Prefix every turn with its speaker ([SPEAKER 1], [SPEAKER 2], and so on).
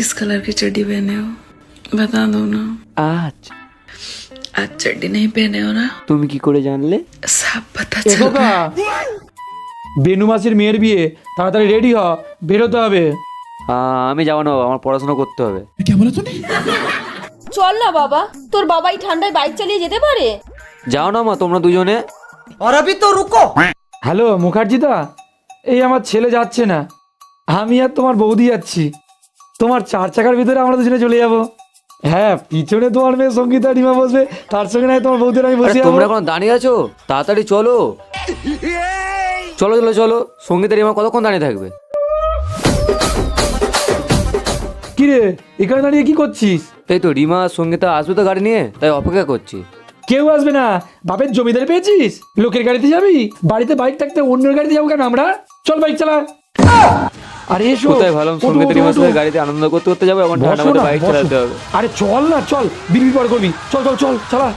[SPEAKER 1] किस कलर की चड्डी पहने हो बता दो ना।
[SPEAKER 2] आज
[SPEAKER 1] आज चड्डी नहीं पहने हो ना?
[SPEAKER 2] তুমি কি করে জানলে?
[SPEAKER 1] सब पता चल रहा है।
[SPEAKER 3] বেনু মাসির মেয়ের বিয়ে, তাড়াতাড়ি রেডি হ, বেরোতে হবে।
[SPEAKER 2] আমি যাবো না বাবা, আমার পড়াশোনা করতে হবে।
[SPEAKER 4] চল না বাবা, তোর বাবাই ঠান্ডায় বাইক চালিয়ে যেতে পারে।
[SPEAKER 2] যাও না মা তোমরা দুজনে।
[SPEAKER 5] और अभी तो रुको।
[SPEAKER 3] হ্যালো মুখার্জিদা, এই আমার ছেলে যাচ্ছে না, আমি আর তোমার বৌদি যাচ্ছি। তোমার 4 চাকার ভিতরে আমরা দুজনে চলে যাব। হ্যাঁ, পিছনে তোমার মেয়ে সঙ্গীতা ডিমা বসবে, তার সঙ্গে নাই তোমার বৌদির আমি
[SPEAKER 2] আরে
[SPEAKER 3] বসে
[SPEAKER 2] তোমরা এখন দাঁড়িয়ে আছো, তাড়াতাড়ি চলো। চলো চলো চলো, সঙ্গীতের রিমা কতক্ষণ দাঁড়িয়ে থাকবে?
[SPEAKER 3] কি রে, এখানে দাঁড়িয়ে কি করছিস?
[SPEAKER 2] এই তো রিমা আর সঙ্গীতা আসবে তো গাড়ি নিয়ে, তাই অপেক্ষা করছি।
[SPEAKER 3] কেউ আসবে না, বাপের জমিদার পেয়েছিস? লোকের গাড়িতে যাবি? বাড়িতে বাইক থাকতে অন্যের গাড়িতে যাবো কেন আমরা? চল বাইক চালা। আরে এসো।
[SPEAKER 2] কোথায় ভালো সঙ্গীতের রিমার সাথে গাড়িতে আনন্দ করতে করতে যাবো, এখন ঠান্ডা মধ্যে বাইক চালাতে হবে।
[SPEAKER 3] আরে চল না, চল, বিড়বিড় পর করবি, চল চল চল চালা।